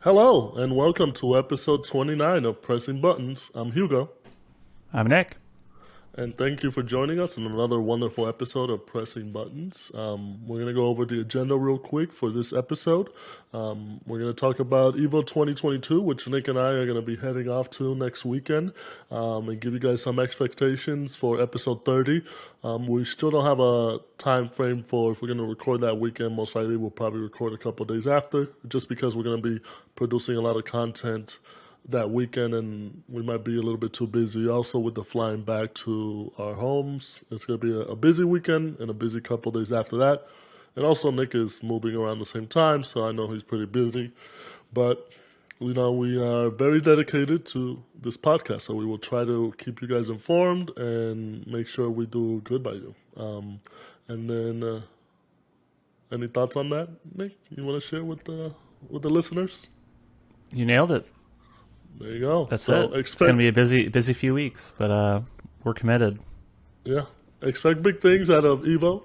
Hello, and welcome to episode 29 of Pressing Buttons. I'm Hugo, I'm Nick. and thank you for joining us in another wonderful episode of Pressing Buttons. We're going to go over the agenda real quick for this episode. We're going to talk about EVO 2022, which Nick and I are going to be heading off to next weekend, and give you guys some expectations for episode 30. We still don't have a time frame for if we're going to record that weekend. Most likely, we'll probably record a couple days after, just because we're going to be producing a lot of content that weekend and we might be a little bit too busy. Also, with the flying back to our homes, it's going to be a busy weekend and a busy couple days after that. And also, Nick is moving around the same time, so I know he's pretty busy. But, we are very dedicated to this podcast, so we will try to keep you guys informed and make sure we do good by you. And then, any thoughts on that, Nick? You want to share with the listeners? You nailed it. There you go. That's so it. It's going to be a busy few weeks, but we're committed. Yeah, expect big things out of Evo.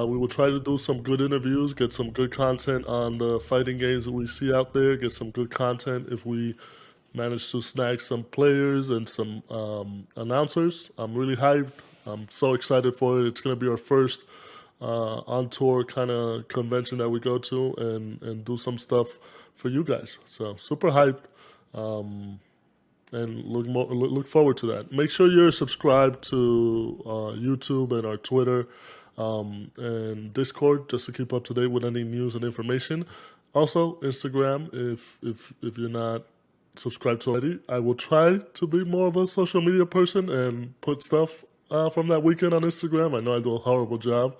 We will try to do some good interviews, get some good content on the fighting games that we see out there, get some good content if we manage to snag some players and some announcers. I'm really hyped. I'm so excited for it. It's going to be our first on tour kind of convention that we go to and do some stuff for you guys. So super hyped. And look forward to that. Make sure you're subscribed to YouTube and our Twitter and Discord just to keep up to date with any news and information. Also, Instagram if you're not subscribed to already. I will try to be more of a social media person and put stuff from that weekend on Instagram. I know I do a horrible job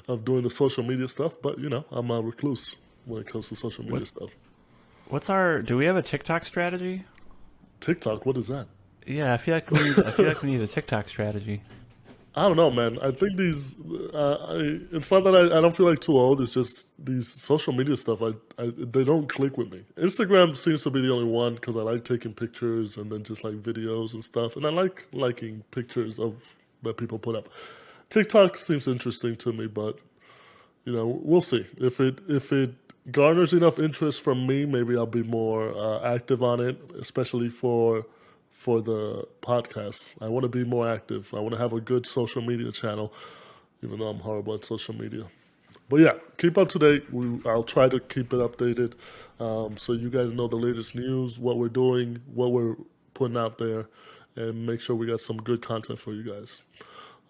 of doing the social media stuff, but I'm a recluse when it comes to social media What's stuff. do we have a TikTok strategy? TikTok, what is that? Yeah, I feel like we need a TikTok strategy. I don't know, man. I think it's not that I don't feel like too old. It's just these social media stuff. They don't click with me. Instagram seems to be the only one because I like taking pictures and then just like videos and stuff. And I like liking pictures that people put up. TikTok seems interesting to me, but we'll see. If it garners enough interest from me, maybe I'll be more active on it, especially for the podcast. I want to be more active. I want to have a good social media channel, even though I'm horrible at social media. But yeah, keep up to date. I'll try to keep it updated, so you guys know the latest news, what we're doing, what we're putting out there, and make sure we got some good content for you guys.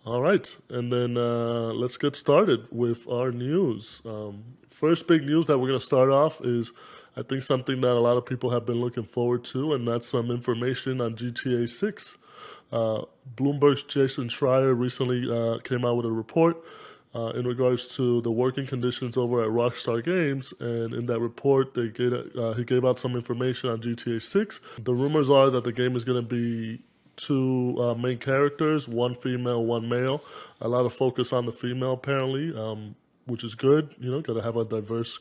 All right, and then let's get started with our news. First big news that we're going to start off is, I think, something that a lot of people have been looking forward to, and that's some information on GTA 6. Bloomberg's Jason Schreier recently came out with a report in regards to the working conditions over at Rockstar Games, and in that report, he gave out some information on GTA 6. The rumors are that the game is going to be two main characters, one female, one male. A lot of focus on the female, apparently, which is good. Got to have a diverse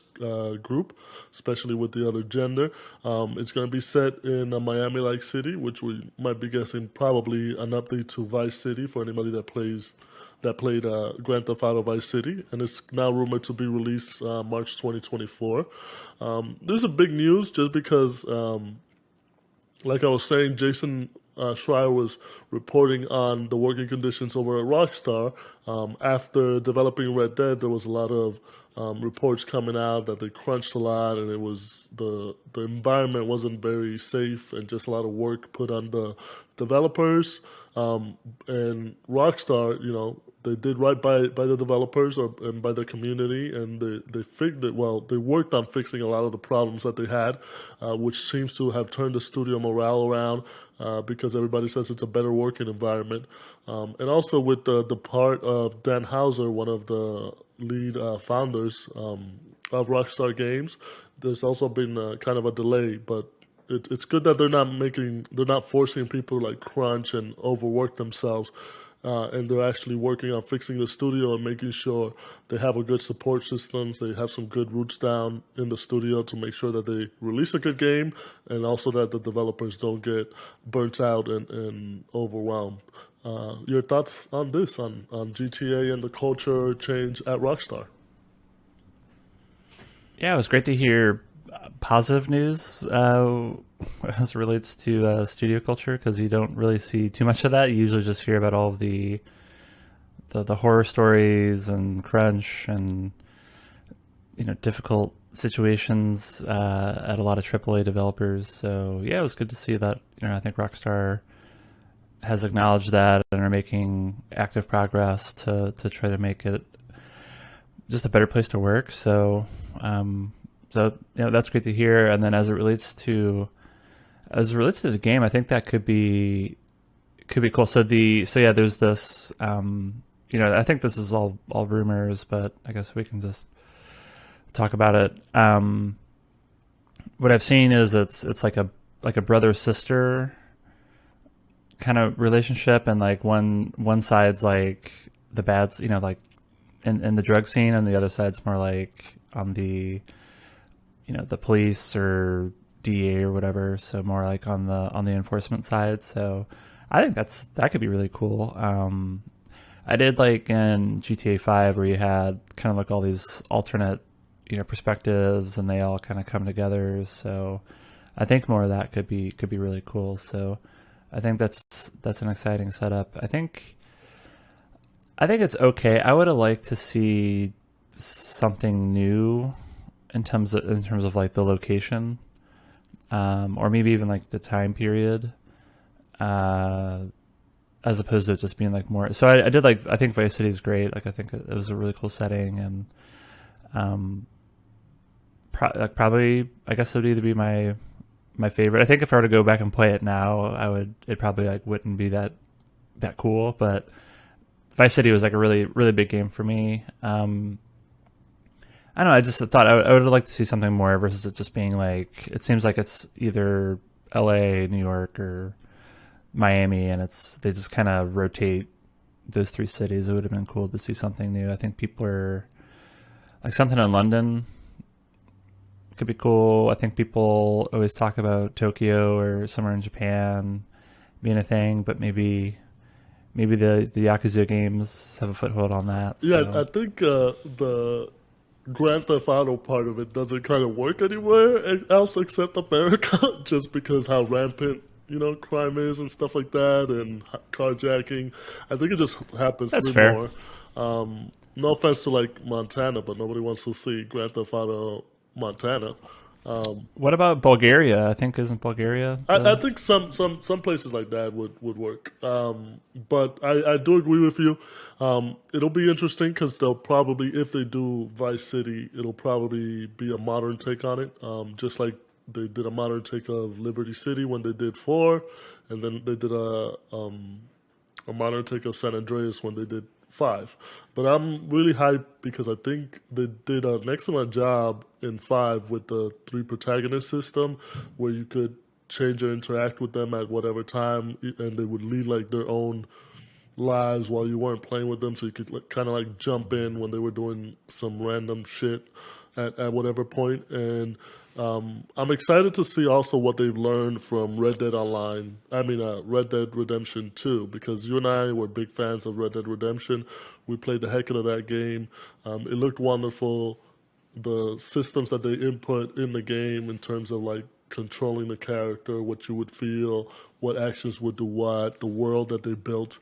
group, especially with the other gender. It's going to be set in a Miami-like city, which we might be guessing probably an update to Vice City for anybody that played Grand Theft Auto Vice City, and it's now rumored to be released March 2024. This is a big news just because, like I was saying, Jason Schreier was reporting on the working conditions over at Rockstar. After developing Red Dead, there was a lot of reports coming out that they crunched a lot, and it was the environment wasn't very safe, and just a lot of work put on the developers. And Rockstar, they did right by the developers and by the community, and they worked on fixing a lot of the problems that they had, which seems to have turned the studio morale around, because everybody says it's a better working environment. And also with the part of Dan Houser, one of the lead founders of Rockstar Games, there's also been kind of a delay, but it's good that they're not forcing people to like crunch and overwork themselves, and they're actually working on fixing the studio and making sure they have a good support systems. They have some good roots down in the studio to make sure that they release a good game, and also that the developers don't get burnt out and overwhelmed. Your thoughts on this, on GTA and the culture change at Rockstar? Yeah, it was great to hear positive news as it relates to studio culture, because you don't really see too much of that. You usually just hear about all of the horror stories and crunch and difficult situations at a lot of AAA developers. So yeah, it was good to see that. I think Rockstar has acknowledged that and are making active progress to try to make it just a better place to work. So that's great to hear. And then as it relates to the game, I think that could be cool. So there's this. I think this is all rumors, but I guess we can just talk about it. What I've seen is it's like a brother sister kind of relationship, and like one side's like the bads, like in the drug scene, and the other side's more like on the police or DA or whatever. So more like on the enforcement side. So I think that could be really cool. I did like in GTA 5 where you had kind of like all these alternate perspectives, and they all kind of come together. So I think more of that could be really cool. So I think that's an exciting setup. I think it's okay. I would have liked to see something new in terms of like the location, or maybe even like the time period, as opposed to just being like more. So I did like, I think Vice City is great. Like I think it was a really cool setting, and probably I guess it would either be my favorite. I think if I were to go back and play it now, it probably like wouldn't be that cool. But Vice City was like a really really big game for me. I don't know. I just thought I would like to see something more versus it just being like, it seems like it's either LA, New York, or Miami, and they just kind of rotate those three cities. It would have been cool to see something new. I think people are like, something in London could be cool. I think people always talk about Tokyo or somewhere in Japan being a thing, but maybe the Yakuza games have a foothold on that. Yeah, I So think the Grand Theft Auto part of it doesn't kind of work anywhere else except America, just because how rampant crime is and stuff like that, and carjacking. I think it just happens to that's be fair. more. No offense to like Montana, but nobody wants to see Grand Theft Auto Montana. What about Bulgaria? I think isn't Bulgaria I the think some places like that would work. But I do agree with you. It'll be interesting because they'll probably, if they do Vice City, it'll probably be a modern take on it. Just like they did a modern take of Liberty City when they did 4, and then they did a modern take of San Andreas when they did 5. But I'm really hyped because I think they did an excellent job in 5 with the 3 protagonist system, where you could change or interact with them at whatever time, and they would lead like their own lives while you weren't playing with them, so you could like, kind of like jump in when they were doing some random shit at whatever point. And I'm excited to see also what they've learned from Red Dead Online. I mean, Red Dead Redemption 2, because you and I were big fans of Red Dead Redemption. We played the heck out of that game. It looked wonderful. The systems that they input in the game in terms of like controlling the character, what you would feel, what actions would do what, the world that they built.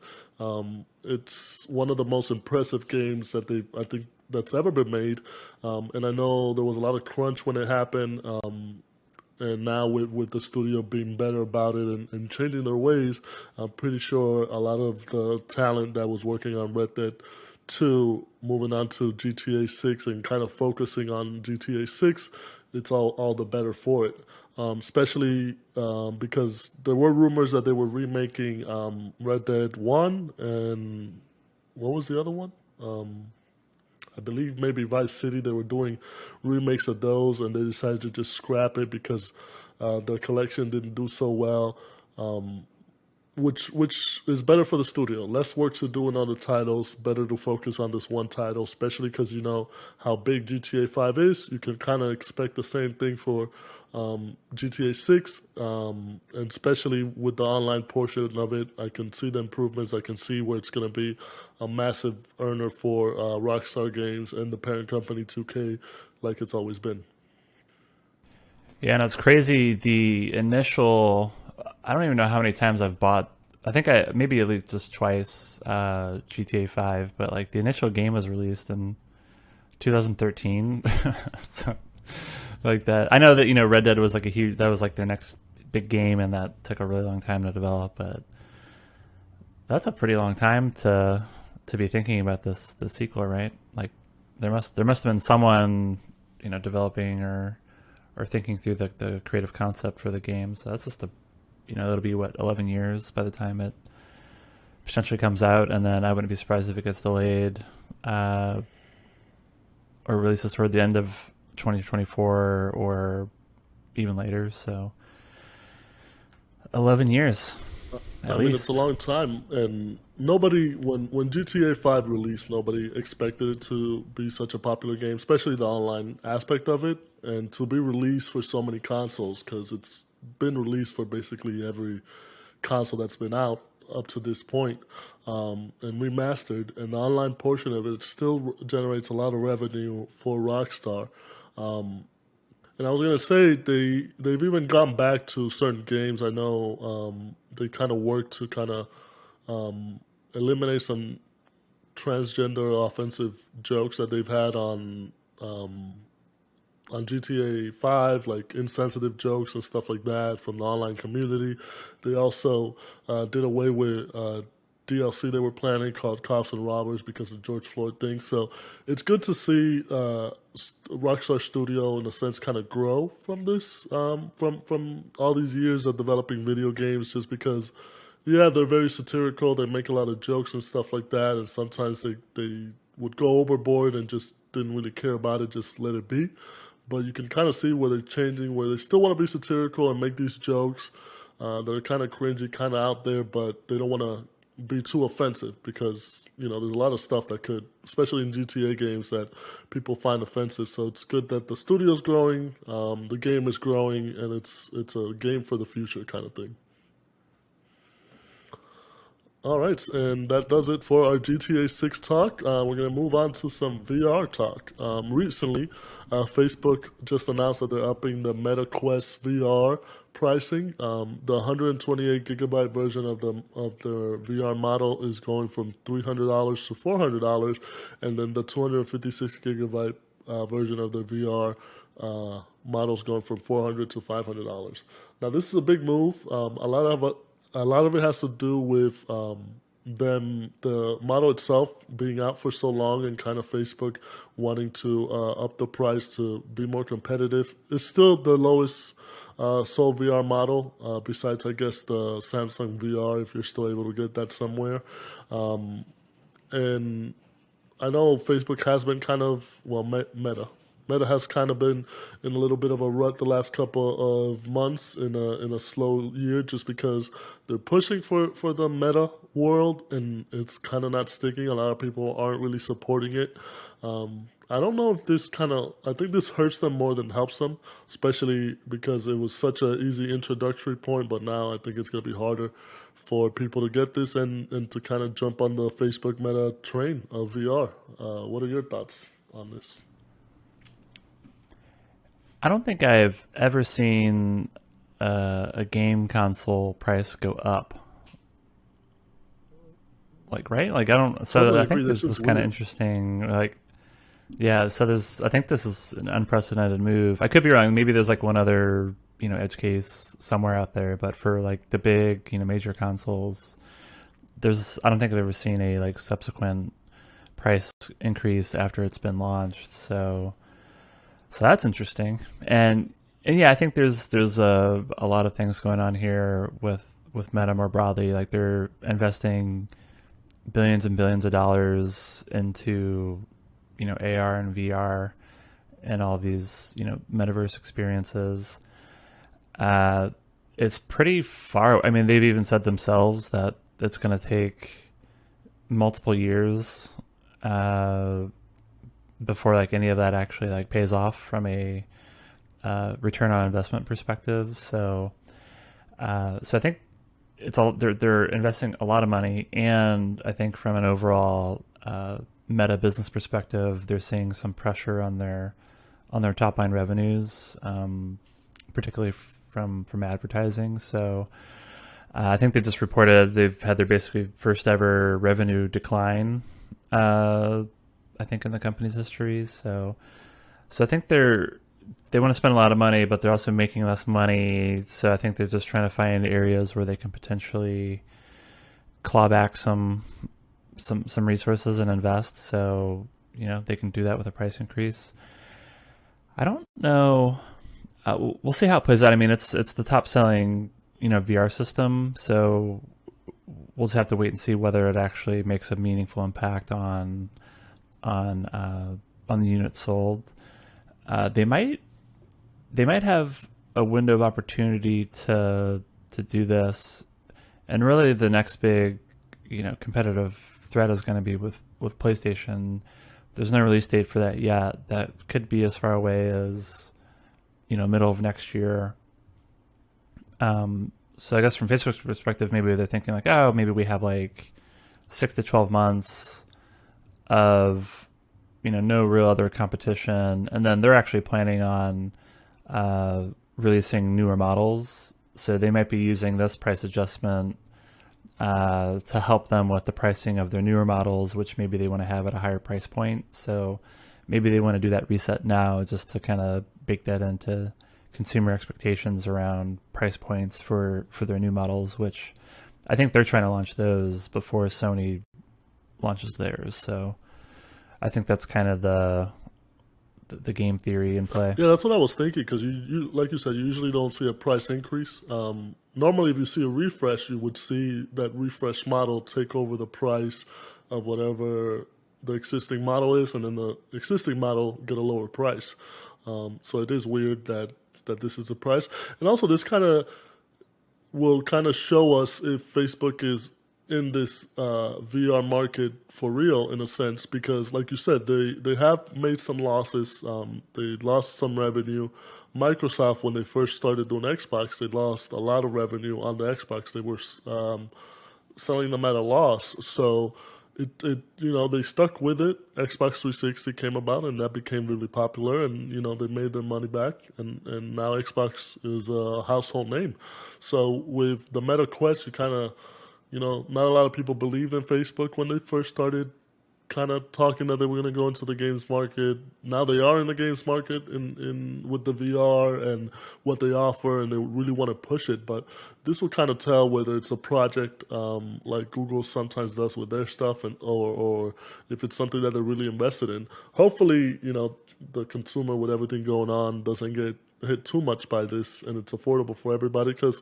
It's one of the most impressive games that I think that's ever been made. And I know there was a lot of crunch when it happened. And now with the studio being better about it and changing their ways, I'm pretty sure a lot of the talent that was working on Red Dead 2 moving on to GTA 6 and kind of focusing on GTA 6, it's all the better for it. Especially because there were rumors that they were remaking Red Dead 1 and what was the other one? I believe maybe Vice City. They were doing remakes of those, and they decided to just scrap it because their collection didn't do so well. Which is better for the studio. Less work to do in other titles. Better to focus on this one title, especially because you know how big GTA 5 is. You can kind of expect the same thing for GTA 6, and especially with the online portion of it. I can see the improvements. I can see where it's going to be a massive earner for Rockstar Games and the parent company 2K, like it's always been. Yeah, and it's crazy. The initial, I don't even know how many times I've bought. I think I maybe at least just twice GTA 5, but like the initial game was released in 2013. So like that. I know that Red Dead was like a huge. That was like their next big game, and that took a really long time to develop. But that's a pretty long time to be thinking about this sequel, right? Like there must have been someone developing or thinking through the creative concept for the game. So that's just it'll be what 11 years by the time it potentially comes out, and then I wouldn't be surprised if it gets delayed uh, or releases toward the end of 2024 or even later. So 11 years I at mean, it's a least. long time, and nobody when GTA 5 released, nobody expected it to be such a popular game, especially the online aspect of it, and to be released for so many consoles because it's been released for basically every console that's been out up to this point, and remastered, and the online portion of it still generates a lot of revenue for Rockstar. And I was gonna say they've even gone back to certain games. I know they kind of work to kind of eliminate some transgender offensive jokes that they've had on GTA 5, like insensitive jokes and stuff like that from the online community. They also did away with DLC they were planning called Cops and Robbers because of George Floyd thing. So it's good to see Rockstar Studio, in a sense, kind of grow from this, from all these years of developing video games, just because. Yeah, they're very satirical. They make a lot of jokes and stuff like that, and sometimes they would go overboard and just didn't really care about it, just let it be. But you can kind of see where they're changing, where they still want to be satirical and make these jokes that are kind of cringy, kind of out there, but they don't want to be too offensive because there's a lot of stuff that could, especially in GTA games, that people find offensive. So it's good that the studio's growing, the game is growing, and it's a game for the future kind of thing. All right, and that does it for our GTA 6 talk. We're going to move on to some VR talk. Recently, Facebook just announced that they're upping the Meta Quest VR pricing. The 128 gigabyte version of the VR model is going from $300 to $400, and then the 256 gigabyte version of the VR models going from $400 to $500. Now, this is a big move. A lot of it has to do with them, the model itself being out for so long, and kind of Facebook wanting to up the price to be more competitive. It's still the lowest sold VR model, besides, I guess, the Samsung VR, if you're still able to get that somewhere. And I know Facebook has been kind of, well, Meta. Meta has kind of been in a little bit of a rut the last couple of months, in a slow year, just because they're pushing for the Meta world, and it's kind of not sticking. A lot of people aren't really supporting it. I don't know if this kind of, I think this hurts them more than helps them, especially because it was such an easy introductory point, but now I think it's going to be harder for people to get this, and to kind of jump on the Facebook Meta train of VR. What are your thoughts on this? I don't think I've ever seen a game console price go up. Like, right? Like, I don't. So Totally I agree. think This this is is kind of weird. interesting. Like, yeah. So I think this is an unprecedented move. I could be wrong. Maybe there's like one other edge case somewhere out there, but for like the big major consoles, I don't think I've ever seen a like subsequent price increase after it's been launched. So that's interesting. And yeah, I think there's a lot of things going on here with Meta more broadly. Like they're investing billions and billions of dollars into AR and VR and all these metaverse experiences. Uh, it's pretty far. I mean, they've even said themselves that it's going to take multiple years uh, before like any of that actually like pays off from a return on investment perspective. So I think it's all they're investing a lot of money, and I think from an overall Meta business perspective, they're seeing some pressure on their top line revenues particularly from advertising. So I think they just reported they've had their basically first ever revenue decline. I think in the company's history. So I think they want to spend a lot of money, but they're also making less money. So I think they're just trying to find areas where they can potentially claw back some resources and invest. So they can do that with a price increase. I don't know. We'll see how it plays out. I mean, it's the top selling VR system, so we'll just have to wait and see whether it actually makes a meaningful impact on the units sold. They might have a window of opportunity to do this, and really the next big competitive threat is going to be with PlayStation. There's no release date for that yet. That could be as far away as middle of next year. So I guess from Facebook's perspective, maybe they're thinking like, oh, maybe we have like 6 to 12 months of no real other competition, and then they're actually planning on releasing newer models. So they might be using this price adjustment to help them with the pricing of their newer models, which maybe they want to have at a higher price point. So maybe they want to do that reset now just to kind of bake that into consumer expectations around price points for their new models, which I think they're trying to launch those before Sony launches theirs. So I think that's kind of the game theory in play. Yeah, that's what I was thinking, because you like you said, you usually don't see a price increase. Normally, if you see a refresh, you would see that refresh model take over the price of whatever the existing model is, and then the existing model get a lower price. So it is weird that this is the price. And also, this kind of will kind of show us if Facebook is in this VR market for real, in a sense, because like you said, they have made some losses. They lost some revenue. Microsoft, when they first started doing Xbox, they lost a lot of revenue on the Xbox. They were selling them at a loss. So they stuck with it. Xbox 360 came about, and that became really popular, and they made their money back, and now Xbox is a household name. So with the Meta Quest, you kind of not a lot of people believed in Facebook when they first started kind of talking that they were going to go into the games market. Now they are in the games market in with the VR and what they offer, and they really want to push it. But this will kind of tell whether it's a project like Google sometimes does with their stuff, and or if it's something that they're really invested in. Hopefully, the consumer with everything going on doesn't get hit too much by this, and it's affordable for everybody, because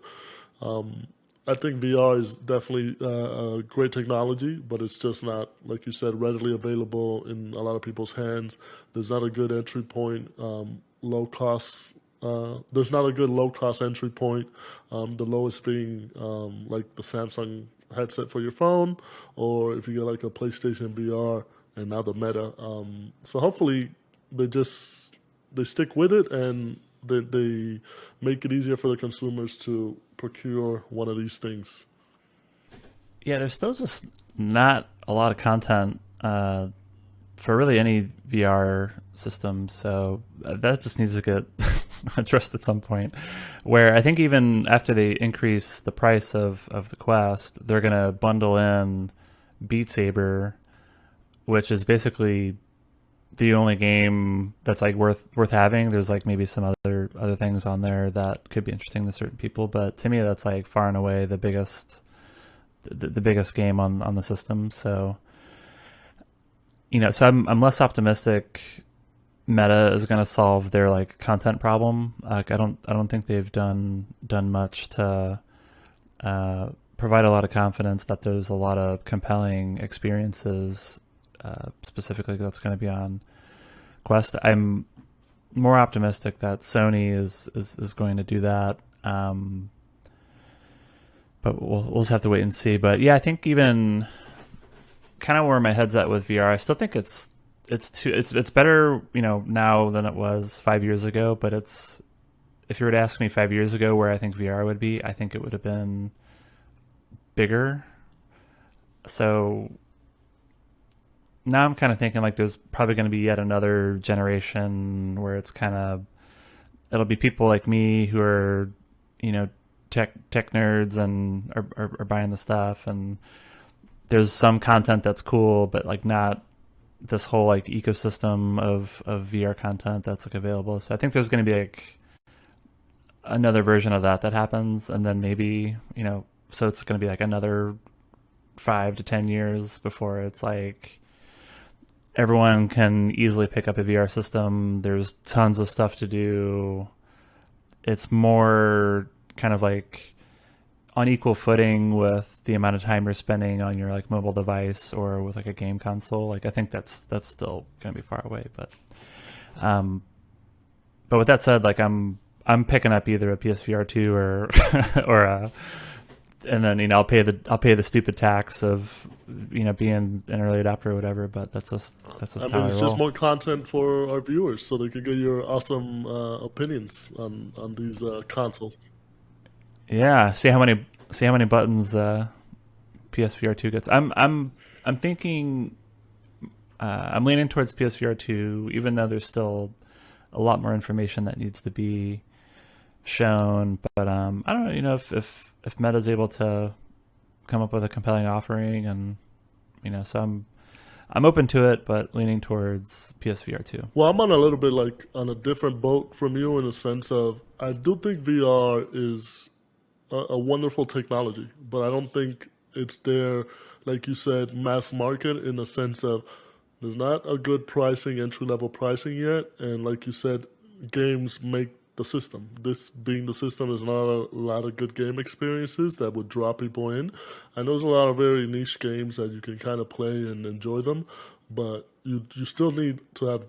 I think VR is definitely a great technology, but it's just not, like you said, readily available in a lot of people's hands. There's not a good entry point, low cost. There's not a good low cost entry point. The lowest being like the Samsung headset for your phone, or if you get like a PlayStation VR, and now the Meta. So hopefully they stick with it, and they make it easier for the consumers to procure one of these things. Yeah, there's still just not a lot of content for really any VR system, so that just needs to get addressed at some point. Where I think even after they increase the price of the Quest, they're going to bundle in Beat Saber, which is basically the only game that's like worth having. There's like maybe some other things on there that could be interesting to certain people, but to me that's like far and away the biggest game on the system. So so I'm less optimistic Meta is going to solve their like content problem. Like I don't think they've done much to provide a lot of confidence that there's a lot of compelling experiences specifically that's going to be on Quest. I'm more optimistic that Sony is going to do that, but we'll just have to wait and see. But yeah, I think even kind of where my head's at with VR, I still think it's better now than it was 5 years ago. But if you were to ask me 5 years ago where I think VR would be, I think it would have been bigger. So now I'm kind of thinking like there's probably going to be yet another generation where it's kind of it'll be people like me who are, you know, tech nerds and are buying the stuff, and there's some content that's cool, but like not this whole like ecosystem of VR content that's like available. So I think there's going to be like another version of that happens, and then maybe, you know, so it's going to be like another 5 to 10 years before it's like everyone can easily pick up a VR system. There's tons of stuff to do. It's more kind of like on equal footing with the amount of time you're spending on your like mobile device or with like a game console. Like I think that's still going to be far away, um but with that said, like I'm picking up either a PSVR 2 or or a, and then, you know, I'll pay the stupid tax of, you know, being an early adopter or whatever, but that's I just mean, how I it's just roll. more content for our viewers, so they can get your awesome opinions on these consoles. Yeah, see how many buttons PSVR 2 gets. I'm thinking I'm leaning towards PSVR 2, even though there's still a lot more information that needs to be shown. But I don't know, you know, if Meta's able to come up with a compelling offering, and, you know, so I'm open to it, but leaning towards PSVR 2. Well, I'm on a little bit like on a different boat from you in the sense of I do think VR is a wonderful technology, but I don't think it's there, like you said, mass market in the sense of there's not a good pricing, entry level pricing yet, and like you said, games make the system. This being the system, there's not a lot of good game experiences that would draw people in. I know there's a lot of very niche games that you can kind of play and enjoy them, but you still need to have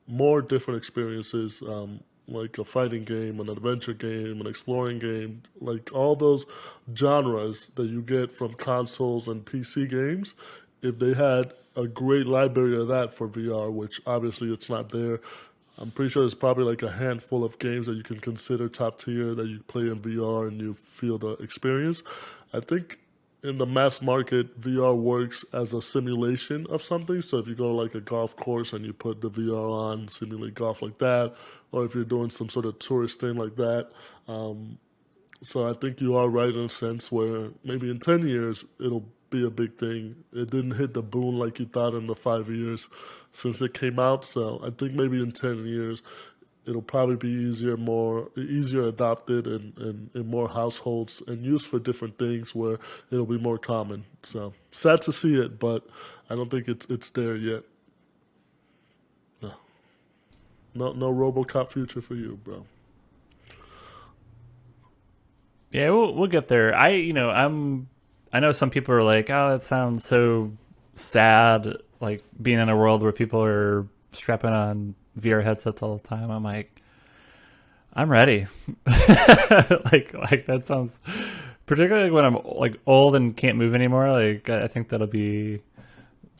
more different experiences. Like a fighting game, an adventure game, an exploring game, like all those genres that you get from consoles and PC games, if they had a great library of that for VR, which obviously it's not there. I'm pretty sure there's probably like a handful of games that you can consider top tier that you play in VR and you feel the experience. I think in the mass market, VR works as a simulation of something. So if you go to like a golf course and you put the VR on, simulate golf like that, or if you're doing some sort of tourist thing like that. So I think you are right in a sense where maybe in 10 years it'll be a big thing. It didn't hit the boom like you thought in the 5 years since it came out. So I think maybe in 10 years it'll probably be more easier adopted in more households and used for different things where it'll be more common. So sad to see it, but I don't think it's there yet. No, no RoboCop future for you, bro. Yeah, we'll get there. I know some people are like, oh, that sounds so sad, like being in a world where people are strapping on VR headsets all the time. I'm like, I'm ready. Like that sounds, particularly when I'm like old and can't move anymore. Like I think that'll be You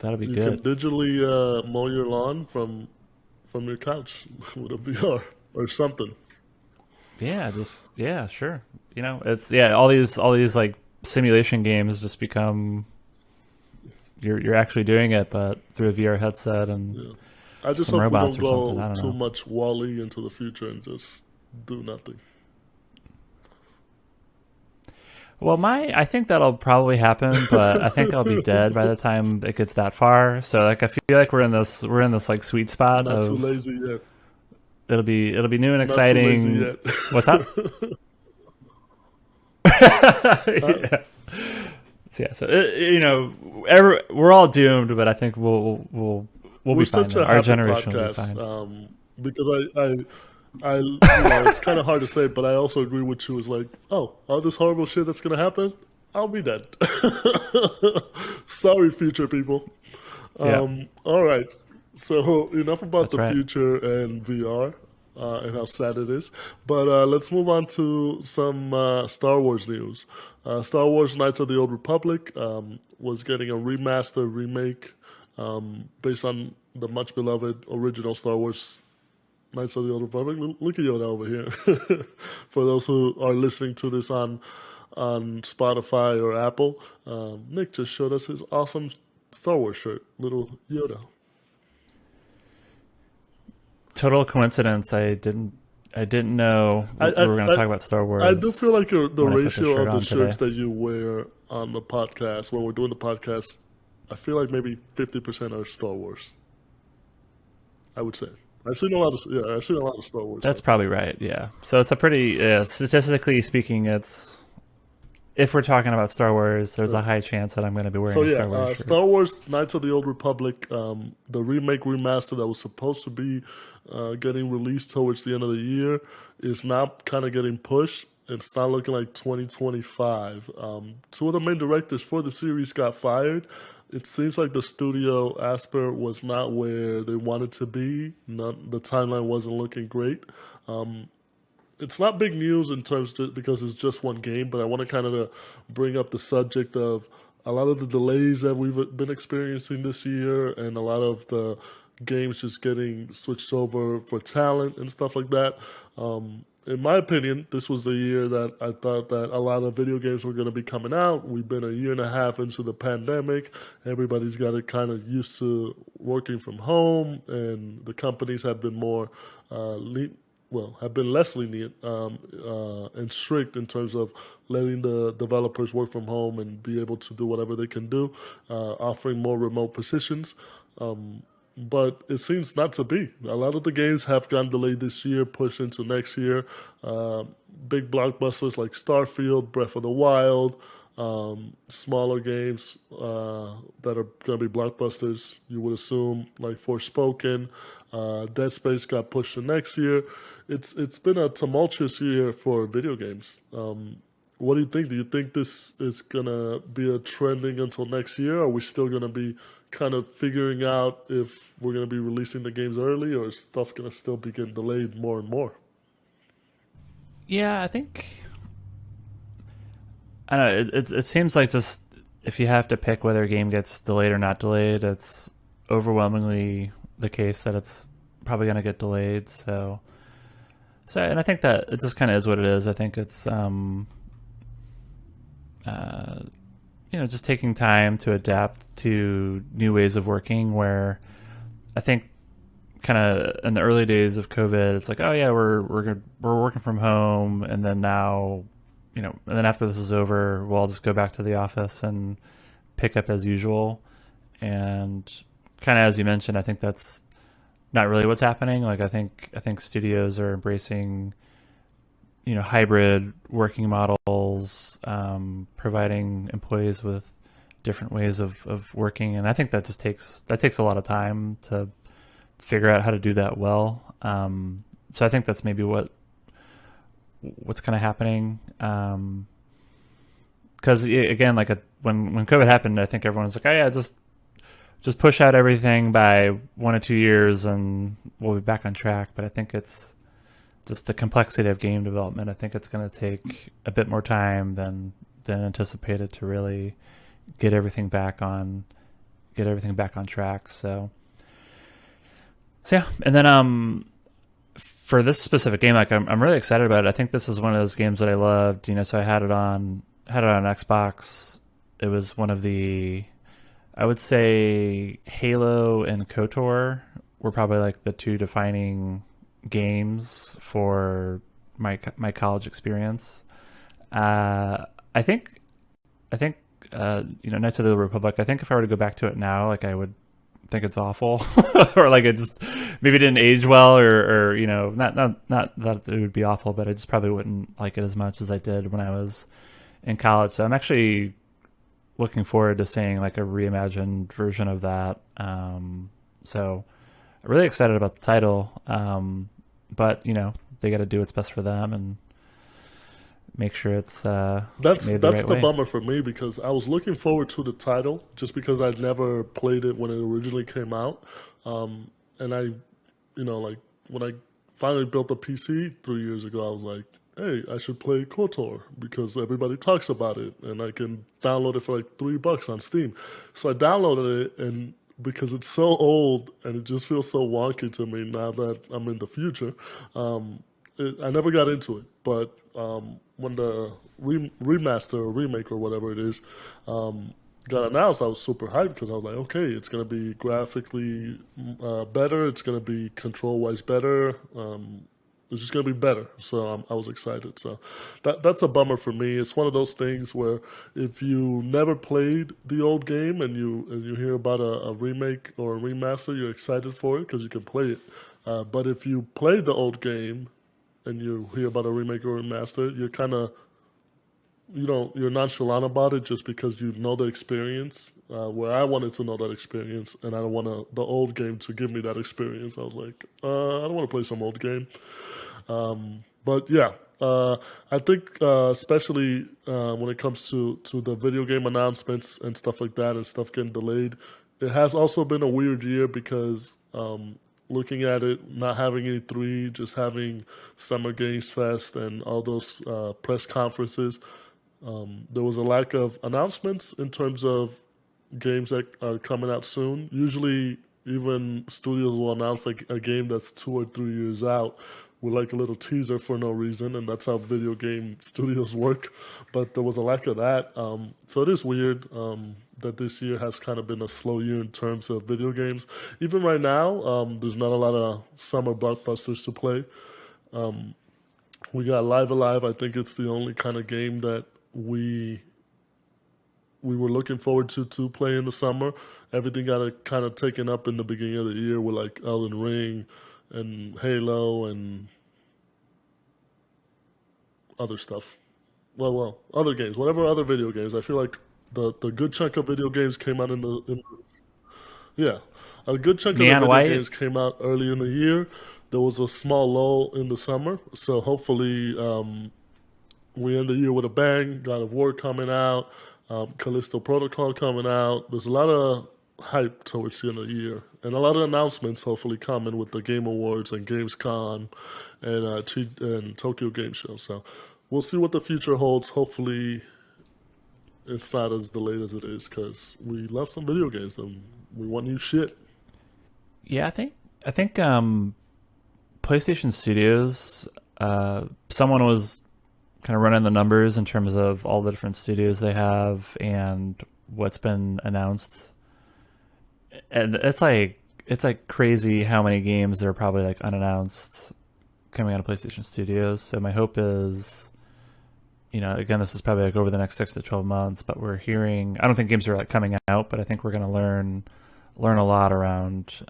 can good. digitally mow your lawn from your couch with a VR or something. Yeah, just yeah, sure. You know, it's yeah, all these like simulation games just become you're actually doing it, but through a VR headset and Yeah. I just some hope we robots don't or something. go I don't too know. much Wally into the future and just do nothing. Well, my I think that'll probably happen, but I think I'll be dead by the time it gets that far. So like I feel like we're in this like sweet spot Not too of lazy yet. it'll be new and Not too lazy exciting. yet. What's that? Uh, Yeah. So, yeah. So you know, we're all doomed, but I think we'll we're be fine such though. a Our happy generation will be podcast fine. because it's kind of hard to say, but I also agree with you. Is like, oh, all this horrible shit that's gonna happen, I'll be dead. Sorry, future people. Yeah, All right. So enough about that's the right. future and VR and how sad it is. But let's move on to some Star Wars news. Star Wars: Knights of the Old Republic was getting a remaster remake based on the much beloved original Star Wars Knights of the Old Republic. Look at Yoda over here. For those who are listening to this on Spotify or Apple, Nick just showed us his awesome Star Wars shirt, little Yoda. Total coincidence. I didn't I didn't know I we were going to I, talk about Star I do feel Wars like the when I put this ratio shirt of the on shirts today. that you wear on the podcast when we're doing the podcast, I feel like maybe 50% are Star Wars. I would say I've seen a lot of Star Wars That's stuff. probably right. Yeah. So it's a pretty statistically speaking, it's if we're talking about Star Wars, there's Yeah. a high chance that I'm going to be wearing So a yeah, Star Wars shirt. Star Wars: Knights of the Old Republic, the remake remaster that was supposed to be getting released towards the end of the year, is now kind of getting pushed. It's not looking like 2025. Two of the main directors for the series got fired. It seems like the studio aspect was not where they wanted to be. The timeline wasn't looking great. It's not big news in terms because it's just one game, but I want to kind of bring up the subject of a lot of the delays that we've been experiencing this year, and a lot of the games just getting switched over for talent and stuff like that. In my opinion, this was the year that I thought that a lot of video games were going to be coming out. We've been a year and a half into the pandemic. Everybody's got it kind of used to working from home, and the companies have been more have been less lenient and strict in terms of letting the developers work from home and be able to do whatever they can do, offering more remote positions. But it seems not to be. A lot of the games have gotten delayed this year, pushed into next year. Uh, Big blockbusters like Starfield, Breath of the Wild, smaller games that are going to be blockbusters, you would assume, like Forspoken, Dead Space got pushed to next year. It's been a tumultuous year for video games. What do you think? Do you think this is gonna be a trending until next year? Are we still gonna be kind of figuring out if we're gonna be releasing the games early, or is stuff gonna still be getting delayed more and more? Yeah, I think I don't know. It seems like just if you have to pick whether a game gets delayed or not delayed, it's overwhelmingly the case that it's probably going to get delayed. And I think that it just kind of is what it is. I think it's uh, just taking time to adapt to new ways of working. Where I think kind of in the early days of COVID, it's like, oh yeah, we're working from home, and then now, and then after this is over, we'll all just go back to the office and pick up as usual. And kind of as you mentioned, I think that's not really what's happening. Like I think studios are embracing hybrid working models, providing employees with different ways of working, and I think that takes a lot of time to figure out how to do that well. So I think that's maybe what's kind of happening. Because again, like when COVID happened, I think everyone's like, oh yeah, just push out everything by 1 or 2 years and we'll be back on track. But I think it's just the complexity of game development. I think it's going to take a bit more time than anticipated to really get everything back on track. So yeah, and then for this specific game, like I'm really excited about it. I think this is one of those games that I loved. So I had it on Xbox. It was one of the, I would say Halo and KOTOR were probably like the two defining games for my college experience. I think Knights of the Republic. I think if I were to go back to it now, like I would think it's awful, or like it just maybe didn't age well, or not that it would be awful, but I just probably wouldn't like it as much as I did when I was in college. So I'm actually looking forward to seeing like a reimagined version of that. So I'm really excited about the title, but they got to do what's best for them and make sure it's made the That's right the way. bummer for me because I was looking forward to the title just because I'd never played it when it originally came out, and like when I finally built a PC 3 years ago, I was like, hey, I should play KOTOR because everybody talks about it, and I can download it for like $3 on Steam. So I downloaded it, and because it's so old and it just feels so wonky to me now that I'm in the future, I never got into it. But when the remaster or remake or whatever it is got announced, I was super hyped because I was like, okay, it's going to be graphically better. It's going to be control wise better. it's just gonna be better. So I was excited. So that's a bummer for me. It's one of those things where if you never played the old game and you hear about a remake or a remaster, you're excited for it because you can play it. But if you played the old game and you hear about a remake or remaster, you're kind of you're nonchalant about it just because you know the experience. Where I wanted to know that experience, and I don't want the old game to give me that experience. I was like, I don't want to play some old game. But yeah, I think especially when it comes to the video game announcements and stuff like that, and stuff getting delayed, it has also been a weird year because looking at it, not having E3, just having Summer Games Fest and all those press conferences, there was a lack of announcements in terms of games that are coming out soon. Usually, even studios will announce like a game that's 2 or 3 years out with like a little teaser for no reason, and that's how video game studios work. But there was a lack of that, so it is weird that this year has kind of been a slow year in terms of video games. Even right now, there's not a lot of summer blockbusters to play. We got Live Alive. I think it's the only kind of game that we were looking forward to play in the summer. Everything got kind of taken up in the beginning of the year with like Elden Ring and Halo and other stuff. Other games, whatever other video games. I feel like the good chunk of video games came out yeah, a good chunk of the Neon video White. games came out early in the year. There was a small lull in the summer, so hopefully we end the year with a bang. God of War coming out, Callisto Protocol coming out. There's a lot of hype towards the end of the year, and a lot of announcements hopefully coming with the Game Awards and Gamescom and and Tokyo Game Show. So we'll see what the future holds. Hopefully, it's not as delayed as it is because we love some video games and we want new shit. Yeah, I think PlayStation Studios. Someone was kind of running the numbers in terms of all the different studios they have and what's been announced, and it's like crazy how many games are probably like unannounced coming out of PlayStation Studios. So my hope is, again, this is probably like over the next 6 to 12 months, but we're hearing. I don't think games are like coming out, but I think we're going to learn a lot around,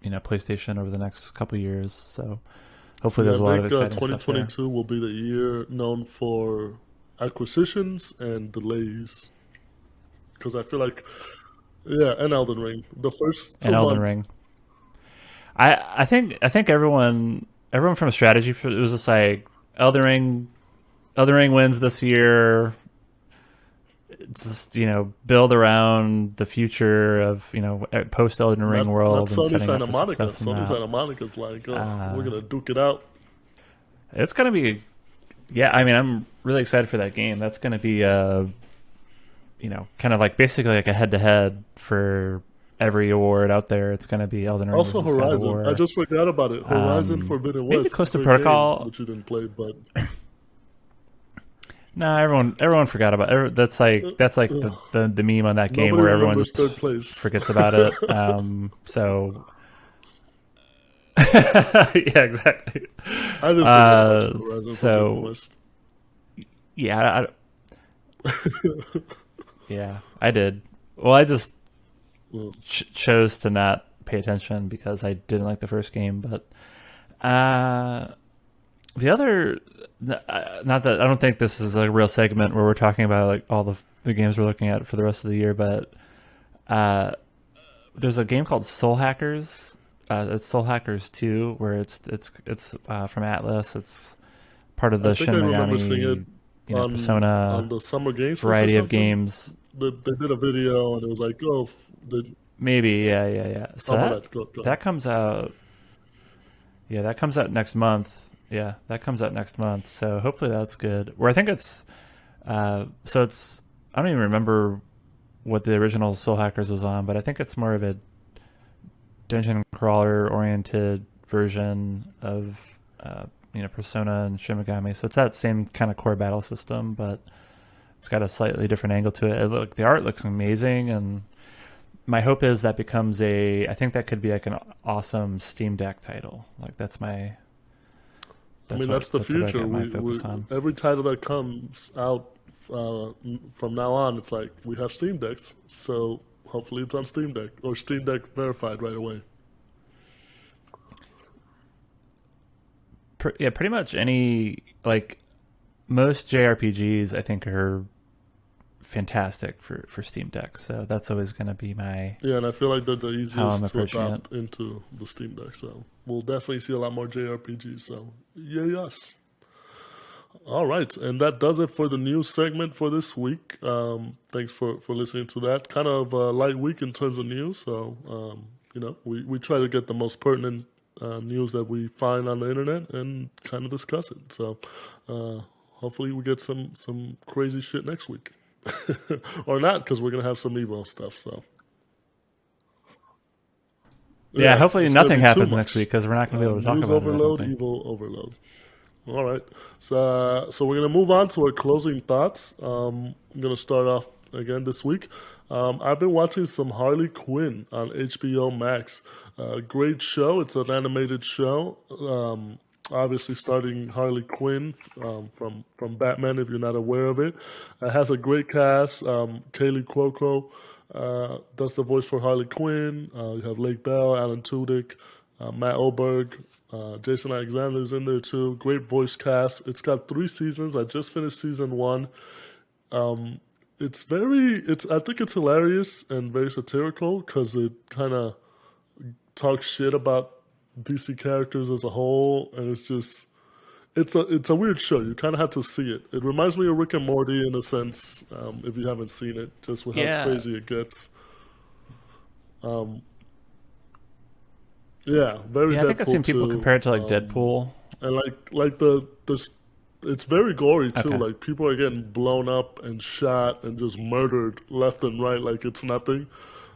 PlayStation over the next couple years. So hopefully, Yeah, there's I a lot of think exciting stuff there. 2022 will be the year known for acquisitions and delays because I feel like yeah, and Elden Ring. The first And two Elden months, Ring. I think everyone from strategy it was just like Elden Ring. Elden Ring wins this year. It's just build around the future of post Elden Ring not world and Sony setting up Santa for Monica. success in Sony that. Santa Monica's like, oh, we're Uh, gonna duke it out. it's gonna be, yeah. I mean, I'm really excited for that game. That's gonna be kind of like basically like a head to head for every award out there. It's gonna be Elden Ring Also, versus God of Horizon. I War. just forgot about it. Horizon Forbidden Maybe West, Callisto great game, Protocol. which you didn't play, but No, everyone forgot about it. That's like ugh, the meme on that game nobody where everyone remembers just third place. forgets about it. So yeah, exactly. I didn't forget about Uh, Horizon Forbidden so West. yeah, yeah, I did. Well, I just Well, chose to not pay attention because I didn't like the first game. But uh, the other, not that I don't think this is a real segment where we're talking about like all the games we're looking at for the rest of the year, but uh, there's a game called Soul Hackers. It's Soul Hackers 2, where it's from Atlas. It's part of I the think I Shin remember seeing it Megami, on Persona the Summer Games Fest or variety of something. games. They did a video and it was like, oh, they, Maybe, yeah. So oh my that bad, go ahead. that comes out. Yeah, that comes out next month. Yeah, that comes out next month. So hopefully that's good. Where I think it's, so it's. I don't even remember what the original Soul Hackers was on, but I think it's more of a dungeon crawler oriented version of Persona and Shin Megami. So it's that same kind of core battle system, but it's got a slightly different angle to it. The art looks amazing, and my hope is that becomes I think that could be like an awesome Steam Deck title. Like that's my I mean, that's the that's what I future. got my We focus on. every title that comes out from now on, it's like we have Steam Decks, so hopefully it's on Steam Deck or Steam Deck verified right away. Yeah, pretty much any like most JRPGs I think are fantastic for Steam Deck. So that's always going to be my Yeah, and I feel like they're the how I'm easiest to approaching it. adopt into the Steam Deck, so we'll definitely see a lot more JRPGs. So yay us! All right, and that does it for the news segment for this week. Thanks for listening to that. Kind of a light week in terms of news, so we try to get the most pertinent news that we find on the internet and kind of discuss it. So hopefully we get some crazy shit next week, or not, because we're gonna have some Evo stuff. So Yeah, yeah, hopefully it's gonna nothing be too happens next week much. because we're not going to be able to talk News about it. I don't overload, think. Evo overload. All right. So we're going to move on to our closing thoughts. I'm going to start off again this week. I've been watching some Harley Quinn on HBO Max. Great show. It's an animated show. Obviously, starting Harley Quinn from Batman, if you're not aware of it. It has a great cast. Kaylee Cuoco does the voice for Harley Quinn. You have Lake Bell, Alan Tudyk, Matt Oberg, Jason Alexander's in there too. Great voice cast. It's got 3 seasons. I just finished season 1. I think it's hilarious and very satirical because it kind of talks shit about DC characters as a whole, and it's a weird show. You kind of have to see it. It reminds me of Rick and Morty in a sense, if you haven't seen it, just with how Yeah, crazy it gets. Um, yeah, very yeah. I think I've seen Deadpool people too. compare it to like Deadpool. And like the it's very gory too. Okay. Like people are getting blown up and shot and just murdered left and right like it's nothing.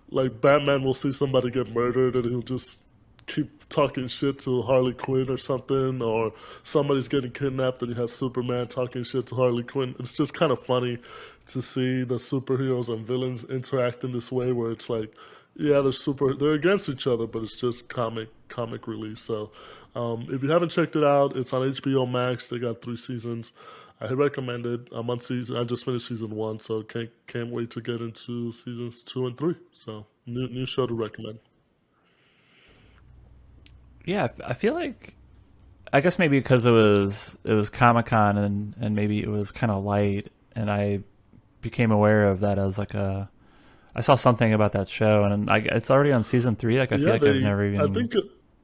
Like Batman will see somebody get murdered and he'll just keep talking shit to Harley Quinn or something, or somebody's getting kidnapped and you have Superman talking shit to Harley Quinn. It's just kind of funny to see the superheroes and villains interact in this way where it's like, yeah, they're against each other, but it's just comic relief. So if you haven't checked it out, it's on HBO Max. They got 3 seasons. I recommend it. I'm on season. I just finished season 1, so can't wait to get into seasons 2 and 3. So new show to recommend. Yeah, I feel like I guess maybe because it was Comic Con and maybe it was kind of light, and I became aware of that as like a I saw something about that show, and it's already on season 3. Like I feel Yeah, like I've never I even think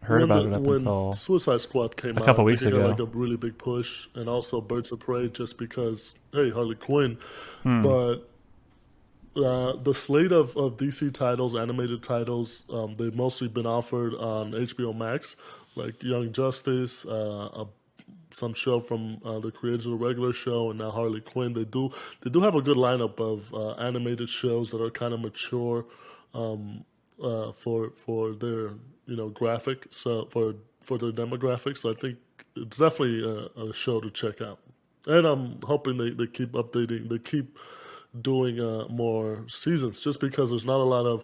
heard about it up when until Suicide Squad came a out, couple I think weeks it got like ago. a really big push, and also Birds of Prey, just because hey, Harley Quinn. Hmm. But the slate of DC titles, animated titles, they've mostly been offered on HBO Max, like Young Justice, some show from the creators of the regular show, and now Harley Quinn. They do have a good lineup of animated shows that are kind of mature for their graphic, so for their demographics. So I think it's definitely a show to check out, and I'm hoping they keep updating, they keep doing more seasons, just because there's not a lot of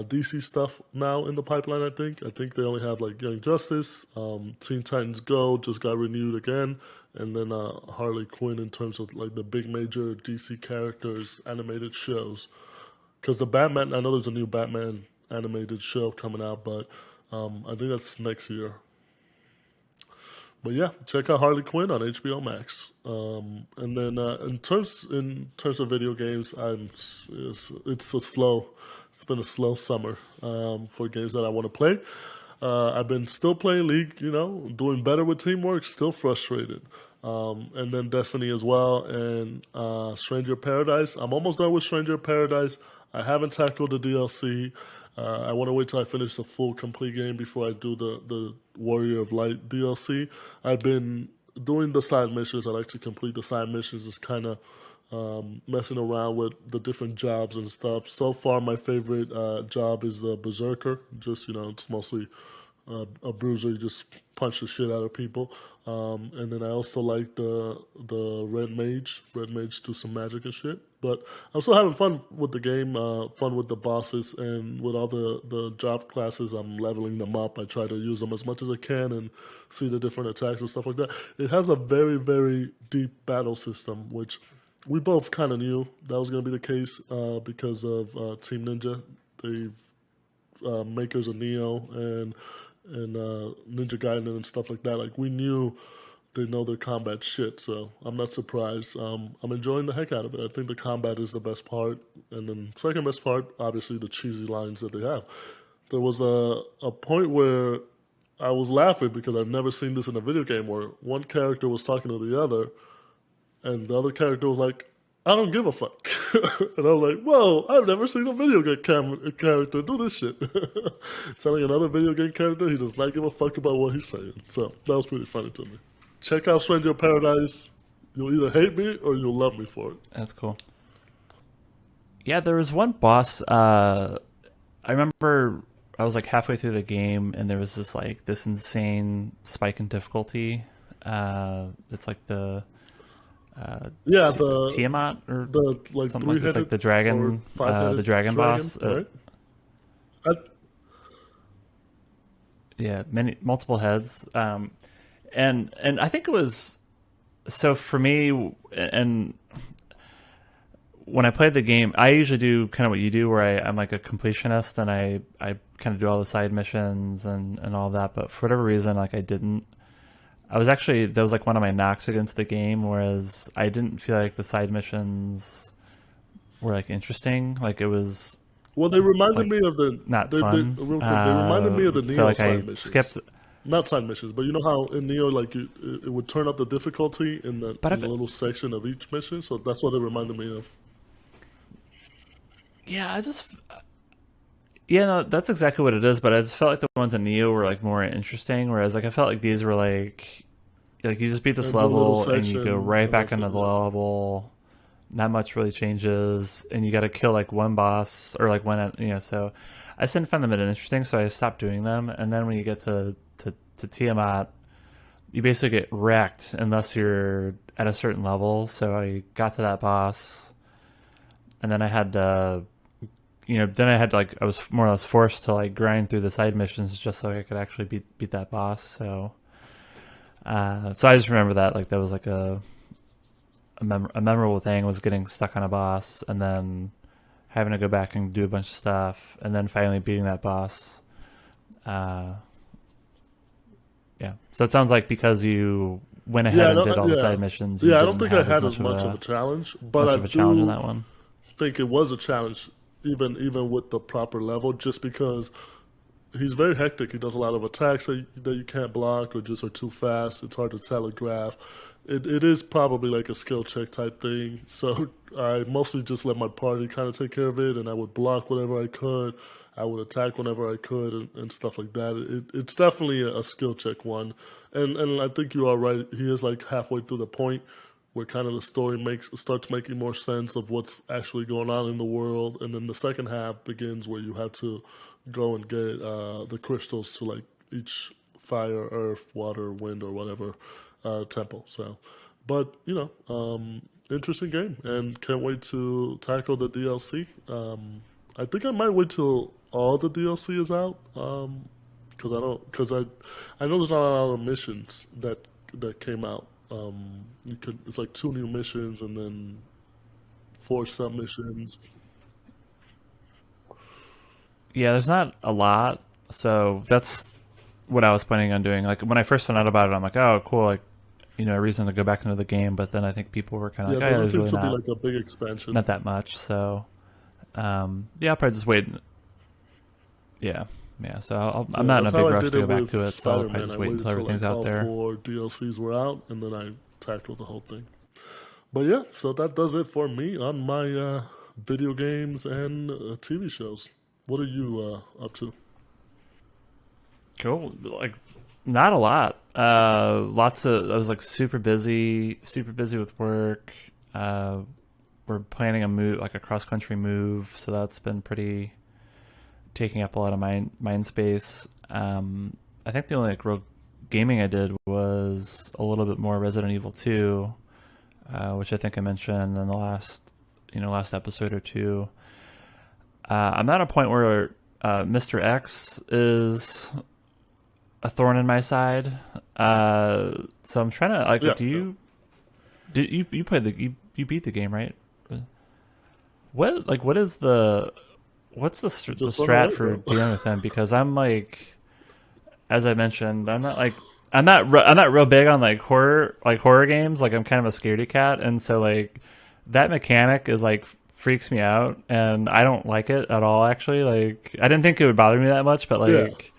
DC stuff now in the pipeline. I think they only have like Young Justice, Teen Titans Go just got renewed again, and then Harley Quinn in terms of like the big major DC characters animated shows. Because the Batman, I know there's a new Batman animated show coming out, but I think that's next year. But yeah, check out Harley Quinn on HBO Max. And then in terms of video games, it's been a slow summer for games that I want to play. I've been still playing League, doing better with teamwork, still frustrated. And then Destiny as well, and Stranger Paradise. I'm almost done with Stranger Paradise. I haven't tackled the DLC. I want to wait till I finish the full complete game before I do the Warrior of Light DLC. I've been doing the side missions. I like to complete the side missions, just kind of messing around with the different jobs and stuff. So far, my favorite job is the Berserker. Just, it's mostly a bruiser. You just punch the shit out of people. And then I also like the red mage do some magic and shit. But I'm still having fun with the game, fun with the bosses, and with all the job classes. I'm leveling them up. I try to use them as much as I can and see the different attacks and stuff like that. It has a very, very deep battle system, which we both kind of knew that was going to be the case because of Team Ninja. They've makers of Neo and Ninja Gaiden and stuff like that. Like we knew they know their combat shit, so I'm not surprised. I'm enjoying the heck out of it. I think the combat is the best part, and then second best part, obviously the cheesy lines that they have. There was a point where I was laughing because I've never seen this in a video game where one character was talking to the other, and the other character was like, "I don't give a fuck," and I was like, "Whoa! I've never seen a video game character do this shit." Sounding another video game character, he does not give a fuck about what he's saying. So that was pretty funny to me. Check out Stranger Paradise. You'll either hate me or you'll love me for it. That's cool. Yeah, there was one boss. I remember I was like halfway through the game, and there was this insane spike in difficulty. It's like the Yeah, the Tiamat or the like something like it's like the or dragon, five-headed the dragon boss. right? I, Yeah, multiple heads. And I think it was so for me. And when I played the game, I usually do kind of what you do, where I'm like a completionist, and I kind of do all the side missions and all that. But for whatever reason, like I didn't. I was actually that was like one of my knocks against the game, whereas I didn't feel like the side missions were like interesting. Like it was well, they reminded like me of the not real fun. quick. They reminded me of the Neo So like side I missions. skipped. Not side missions, but you know how in Neo, like it would turn up the difficulty But in the little section of each mission. So that's what it reminded me of. Yeah, yeah, no, that's exactly what it is. But I just felt like the ones in Neo were like more interesting, whereas like I felt like these were like you just beat this And the little level and you go section, right and back that's into it. the Yeah. level. Not much really changes, and you got to kill like one boss or like one, So I just didn't find them that interesting, so I stopped doing them. And then when you get to Tiamat, you basically get wrecked unless you're at a certain level. So I got to that boss, and then I had to, then I had like I was more or less forced to like grind through the side missions just so I could actually beat that boss. So so I just remember that like that was like a memorable thing was getting stuck on a boss and then having to go back and do a bunch of stuff and then finally beating that boss. Yeah. So it sounds like because you went ahead Yeah, and did all the yeah, side missions, you yeah. I don't didn't think I have had as much of a challenge, but much I of a challenge in do that one. think it was a challenge, even with the proper level, just because he's very hectic. He does a lot of attacks that you can't block or just are too fast. It's hard to telegraph. It is probably like a skill check type thing. So I mostly just let my party kind of take care of it, and I would block whatever I could. I would attack whenever I could, and stuff like that. It's definitely a skill check one, and I think you are right. He is like halfway through the point where kind of the story starts making more sense of what's actually going on in the world, and then the second half begins where you have to go and get the crystals to like each fire, earth, water, wind, or whatever temple. So, but interesting game, and can't wait to tackle the DLC. I think I might wait till all the DLC is out, because I know there's not a lot of missions that came out. It's like 2 new missions and then 4 submissions. Yeah, there's not a lot. So that's what I was planning on doing. Like when I first found out about it, I'm like, oh, cool. Like, a reason to go back into the game. But then I think people were kind of Yeah, like, it oh, yeah, doesn't there's seem really to be not, like a big expansion. not that much. So, yeah, I'll probably just wait. Yeah. Yeah. So I'm Yeah, not in a that's big how I rush did to it go back with to it. So I'll Spider probably Man. I just wait waited until till everything's like out all there. 4 DLCs were out, and then I tackled the whole thing. But yeah, so that does it for me on my video games and TV shows. What are you up to? Cool. Like, not a lot. Lots of. I was like super busy with work. We're planning a move, like a cross country move, so that's been pretty taking up a lot of mind space. I think the only like real gaming I did was a little bit more Resident Evil 2, which I think I mentioned in the last episode or two. I'm at a point where Mr. X is a thorn in my side. So I'm trying to Yeah, like. Do yeah. you did you played you beat the game, right? What is the Just run strat away, for bro. dealing with them? Because I'm like, as I mentioned, I'm not real big on horror games. Like I'm kind of a scaredy cat, and so like that mechanic is like freaks me out, and I don't like it at all. Actually, like I didn't think it would bother me that much, but Yeah. like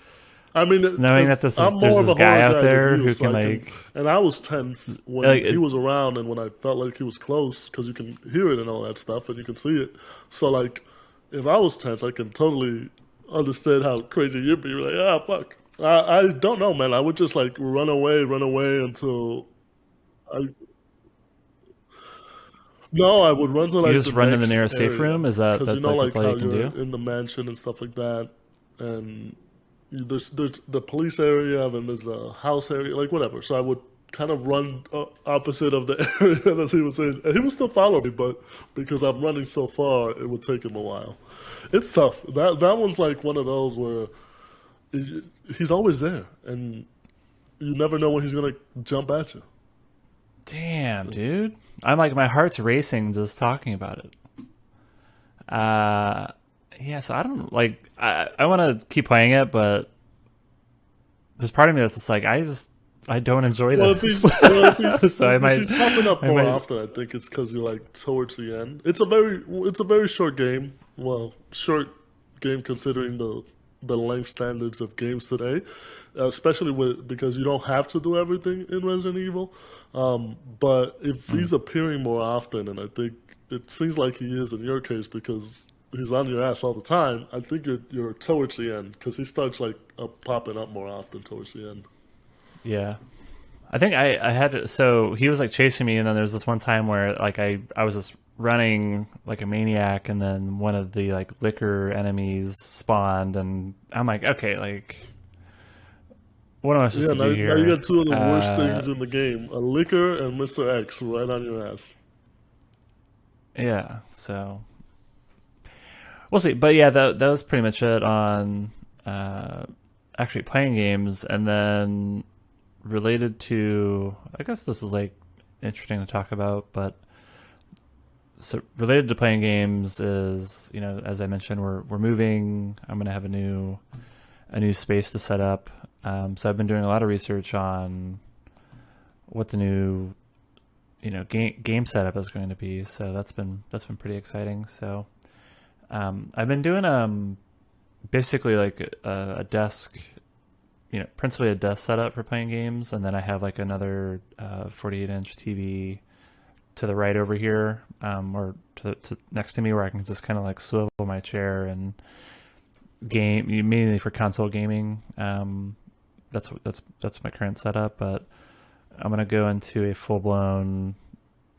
I mean, knowing that because this is I'm there's more of this a guy horror out guy than there you, who so can I can. like And I was tense when like he it, was around, and when I felt like he was close, because you can hear it and all that stuff, and you can see it. So like, if I was tense, I can totally understand how crazy you'd be. Like, ah, fuck. I don't know, man. I would just like run away until I. No, I would run to you like the just run to the next nearest safe area, room. Is that because you that's know, like that's like all how you can you're do? in the mansion and stuff like that, and there's the police area, and then there's the house area, like whatever. So I would kind of run opposite of the area as he was saying, and he would still follow me, but because I'm running so far, it would take him a while. It's tough. That one's like one of those where he- he's always there, and you never know when he's gonna jump at you. Damn, dude. I'm like my heart's racing just talking about it. Uh, yeah. So I don't like. I want to keep playing it, but there's part of me that's just like I don't enjoy Well, this. So if he's popping up I more might. often, I think it's because you're like towards the end. It's a very short game. Well, short game considering the length standards of games today, especially because you don't have to do everything in Resident Evil. But if Mm. he's appearing more often, and I think it seems like he is in your case because he's on your ass all the time, I think you're towards the end because he starts like popping up more often towards the end. Yeah. I think I had to, so he was like chasing me, and then there's this one time where like I was just running like a maniac, and then one of the like liquor enemies spawned, and I'm like, okay, like what am I supposed Yeah, to do now you here? got two of the worst things in the game: a liquor and Mr. X right on your ass. Yeah, so we'll see. But yeah, that was pretty much it on uh, actually playing games, and then related to, I guess this is like interesting to talk about, but so related to playing games is, as I mentioned, we're moving. I'm gonna have a new space to set up. So I've been doing a lot of research on what the new game setup is going to be. So that's been pretty exciting. So I've been doing basically like a desk, principally a desk setup for playing games, and then I have like another 48-inch TV to the right over here, or to next to me, where I can just kind of like swivel my chair and game, mainly for console gaming. That's my current setup, but I'm gonna go into a full blown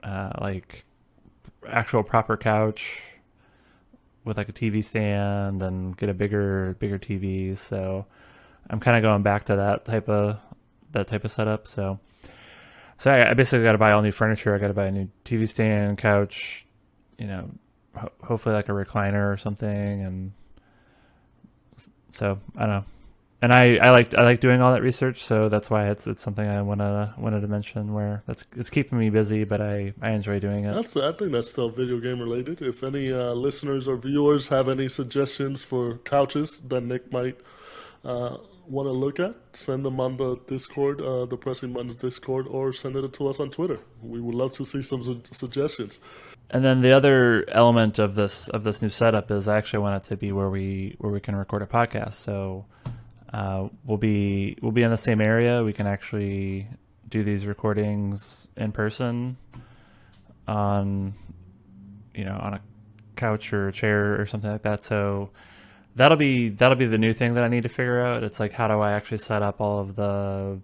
like actual proper couch with like a TV stand and get a bigger TV. So I'm kind of going back to that type of setup. So I basically got to buy all new furniture. I got to buy a new TV stand, couch, you know, hopefully like a recliner or something. And so I don't know. And I like doing all that research, so that's why it's something I wanted to mention. Where it's keeping me busy, but I enjoy doing it. I think that's still video game related. If any listeners or viewers have any suggestions for couches that Nick might want to look at, send them on the Discord, the Pressing Buttons Discord, or send it to us on Twitter. We would love to see some suggestions. And then the other element of this new setup is I actually want it to be where we can record a podcast. So we'll be in the same area. We can actually do these recordings in person on on a couch or a chair or something like that. So that'll be the new thing that I need to figure out. It's like, how do I actually set up all of the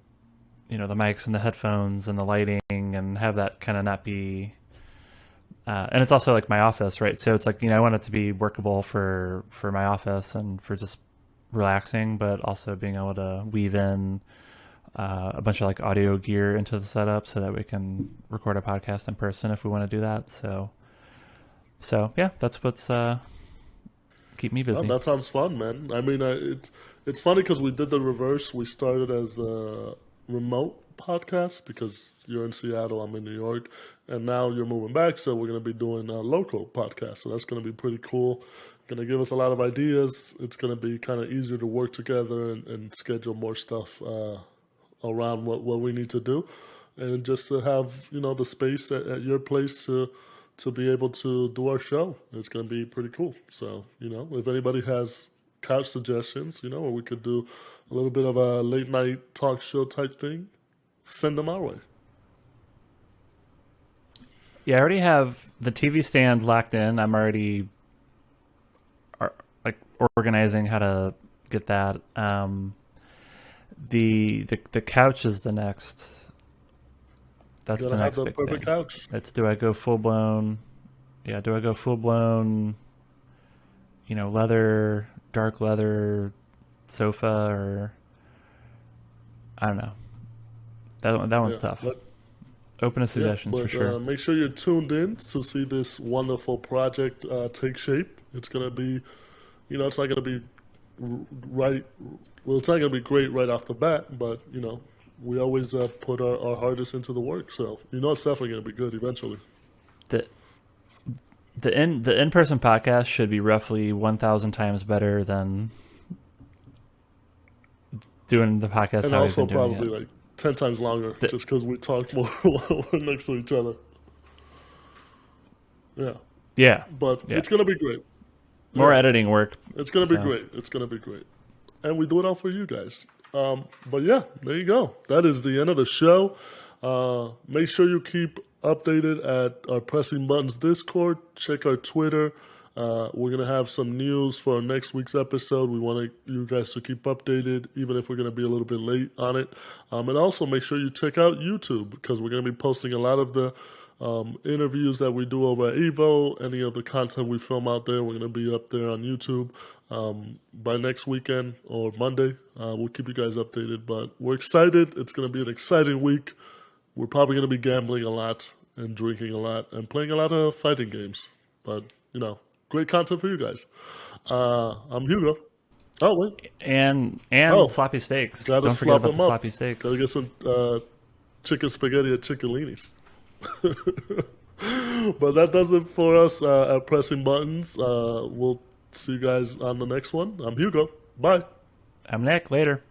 the mics and the headphones and the lighting, and have that kind of not be and it's also like my office, right? So it's like, I want it to be workable for my office and for just relaxing, but also being able to weave in a bunch of like audio gear into the setup so that we can record a podcast in person if we want to do that. So yeah, that's what's keep me Oh, busy. that sounds fun, man. I mean, it's funny because we did the reverse. We started as a remote podcast because you're in Seattle, I'm in New York, and now you're moving back, so we're going to be doing a local podcast. So that's going to be pretty cool. Going to give us a lot of ideas. It's going to be kind of easier to work together and schedule more stuff around what we need to do, and just to have the space at your place to be able to do our show. It's going to be pretty cool. So if anybody has couch suggestions, or we could do a little bit of a late night talk show type thing, send them our way. Yeah, I already have the TV stands locked in. I'm already like organizing how to get that. The couch is the next. That's the Gotta have next the big perfect thing. couch. It's do I go full blown? Yeah, do I go full blown? Leather, dark leather sofa, or I don't know. That one's Yeah, tough. but Open to yeah, suggestions for but sure. make sure you're tuned in to see this wonderful project take shape. It's gonna be, it's not gonna be right. Well, it's not gonna be great right off the bat, but we always put our hardest into the work. So it's definitely gonna be good eventually. The the in person podcast should be roughly 1,000 times better than doing the podcast And how we've also been doing probably it. like 10 times longer, The, just because we talk more while we're next to each other. Yeah, yeah, but yeah. it's gonna be great. More Yeah, editing work. it's gonna be So great. It's gonna be great. And we do it all for you guys. But yeah, there you go. That is the end of the show. Make sure you keep updated at our Pressing Buttons Discord. Check our Twitter. We're gonna have some news for our next week's episode. We want you guys to keep updated, even if we're gonna be a little bit late on it. And also make sure you check out YouTube because we're gonna be posting a lot of the interviews that we do over at Evo. Any of the content we film out there, we're gonna be up there on YouTube by next weekend or Monday. We'll keep you guys updated, but we're excited. It's gonna be an exciting week. We're probably gonna be gambling a lot and drinking a lot and playing a lot of fighting games. But great content for you guys. I'm Hugo. Oh wait. and Oh, sloppy steaks. gotta Don't forget slop about the them up. sloppy Gotta steaks. get some chicken spaghetti at Chickalinis. But that does it for us at Pressing Buttons. We'll see you guys on the next one. I'm Hugo. Bye. I'm Nick. Later.